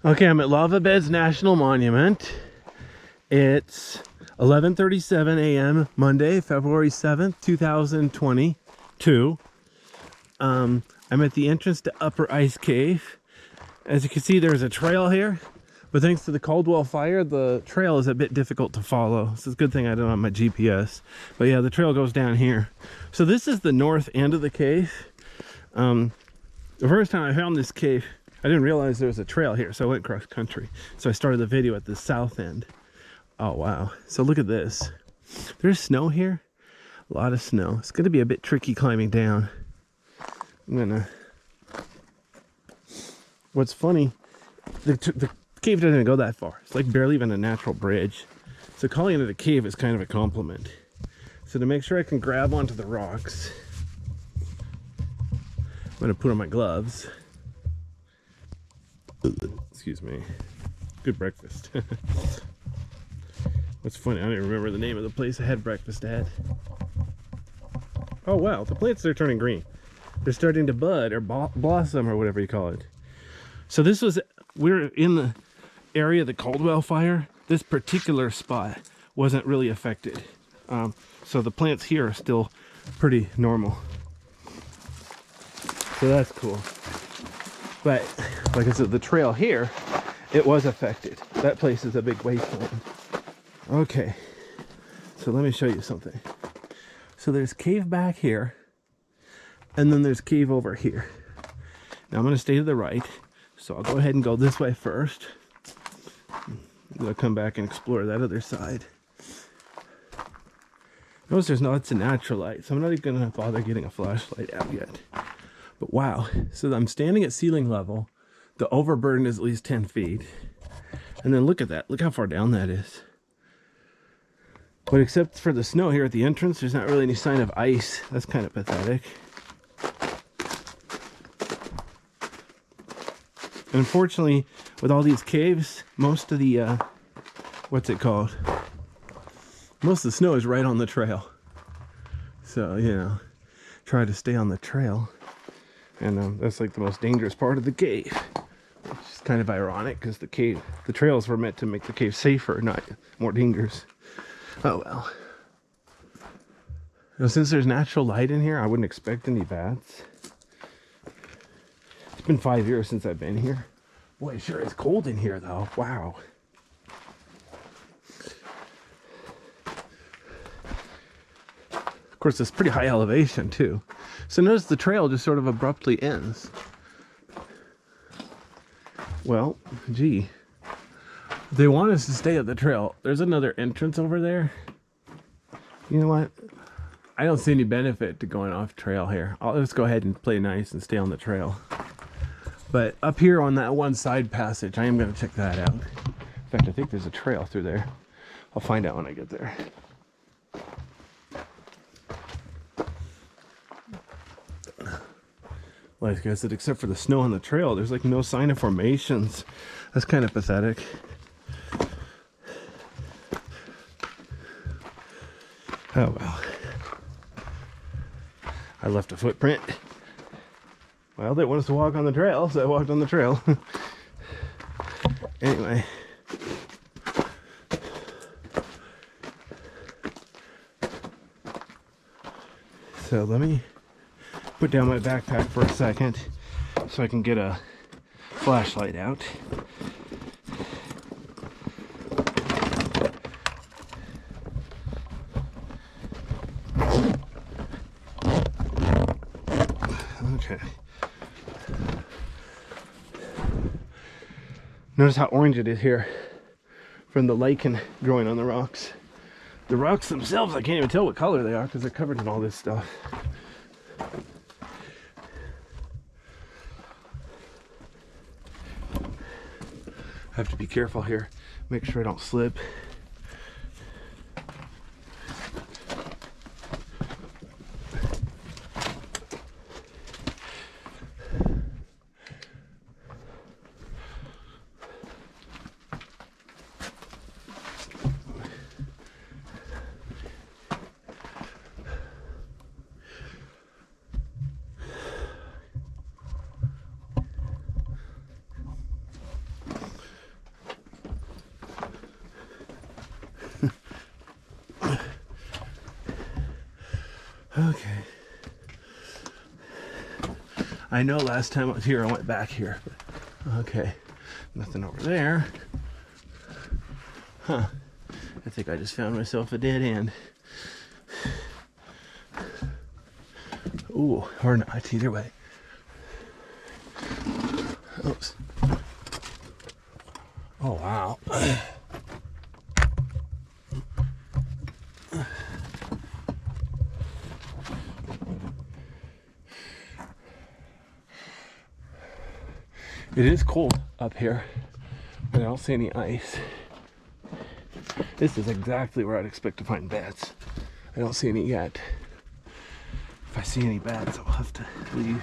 Okay, I'm at Lava Beds National Monument. It's 11:37 a.m. Monday, February 7th, 2022. I'm at the entrance to Upper Ice Cave. As you can see, there's a trail here, but thanks to the Caldwell fire, the trail is a bit difficult to follow. This is a good thing I don't have my GPS. But yeah, the trail goes down here. So this is the north end of the cave. The first time I found this cave, I didn't realize there was a trail here, so I went cross country. So I started the video at the south end. Oh wow, so look at this. There's snow here, a lot of snow. It's gonna be a bit tricky climbing down. What's funny, the cave doesn't even go that far. It's like barely even a natural bridge. So calling it a cave is kind of a compliment. So to make sure I can grab onto the rocks, I'm gonna put on my gloves. Excuse me. Good breakfast. What's funny, I don't even remember the name of the place I had breakfast at. Oh wow, the plants are turning green. They're starting to bud or blossom or whatever you call it. So we're in the area of the Caldwell fire. This particular spot wasn't really affected. So the plants here are still pretty normal. So that's cool. But like I said, the trail here, it was affected. That place is a big wasteland. Okay, so let me show you something. So there's cave back here, and then there's cave over here. Now I'm gonna stay to the right, so I'll go ahead and go this way first. I'm gonna come back and explore that other side. Notice it's a natural light, so I'm not even gonna bother getting a flashlight out yet. But wow, so I'm standing at ceiling level. The overburden is at least 10 feet. And then look at that, look how far down that is. But except for the snow here at the entrance, there's not really any sign of ice. That's kind of pathetic. And unfortunately, with all these caves, most of the, what's it called? Most of the snow is right on the trail. So, you know, try to stay on the trail. And that's like the most dangerous part of the cave. Which is kind of ironic because the trails were meant to make the cave safer, not more dangerous. Oh well. You know, since there's natural light in here, I wouldn't expect any bats. It's been 5 years since I've been here. Boy, it sure is cold in here though. Wow. Of course, it's pretty high elevation too. So notice the trail just sort of abruptly ends. Well, gee. They want us to stay at the trail. There's another entrance over there. You know what? I don't see any benefit to going off trail here. I'll just go ahead and play nice and stay on the trail. But up here on that one side passage, I am going to check that out. In fact, I think there's a trail through there. I'll find out when I get there. Like I said, except for the snow on the trail, there's like no sign of formations. That's kind of pathetic. Oh well. I left a footprint. Well, they want us to walk on the trail, so I walked on the trail. Anyway. So let me put down my backpack for a second so I can get a flashlight out. Okay. Notice how orange it is here from the lichen growing on the rocks. The rocks themselves, I can't even tell what color they are because they're covered in all this stuff. I have to be careful here, make sure I don't slip. Okay. I know last time I was here, I went back here. But okay. Nothing over there. Huh. I think I just found myself a dead end. Ooh, or not, either way. Oops. Oh, wow. It is cold up here, but I don't see any ice. This is exactly where I'd expect to find bats. I don't see any yet. If I see any bats, I'll have to leave.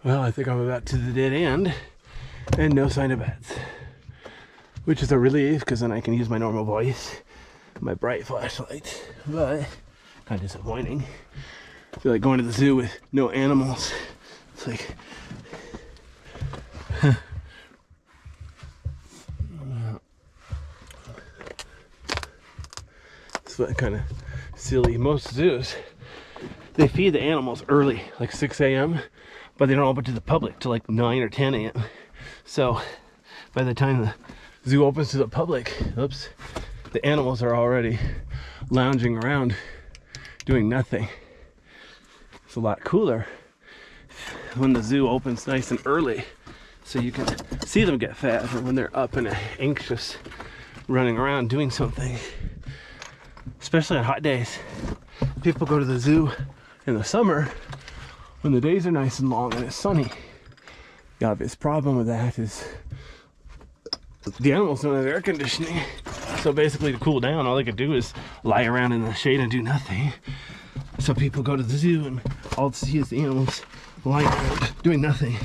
Well, I think I'm about to the dead end and no sign of bats, which is a relief because then I can use my normal voice, my bright flashlight, but kind of disappointing. I feel like going to the zoo with no animals. It's like, it's like kind of silly. Most zoos, they feed the animals early, like 6 a.m., but they don't open to the public till like 9 or 10 a.m. So by the time the zoo opens to the public, oops, the animals are already lounging around doing nothing. It's a lot cooler when the zoo opens nice and early, so you can see them get fed, or when they're up and anxious, running around doing something. Especially on hot days. People go to the zoo in the summer when the days are nice and long and it's sunny. The obvious problem with that is the animals don't have air conditioning, so basically to cool down, all they could do is lie around in the shade and do nothing. So people go to the zoo and all they see is the animals lying around doing nothing.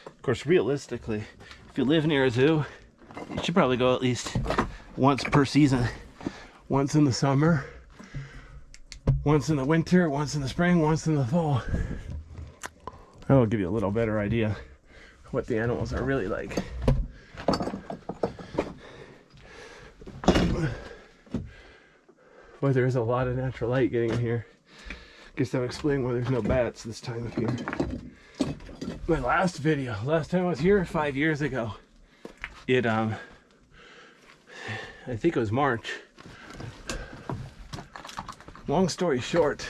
Of course, realistically, if you live near a zoo, you should probably go at least once per season. Once in the summer, once in the winter, once in the spring, once in the fall. That'll give you a little better idea of what the animals are really like. Boy, there is a lot of natural light getting in here. Guess that'll explain why there's no bats this time of year. My last video, last time I was here 5 years ago, I think it was March. Long story short,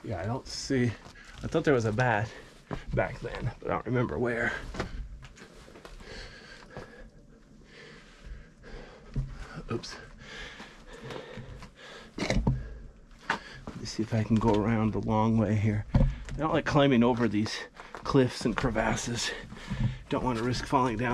yeah, I don't see, I thought there was a bat back then, but I don't remember where. Oops. Let me see if I can go around the long way here. I don't like climbing over these cliffs and crevasses. Don't want to risk falling down.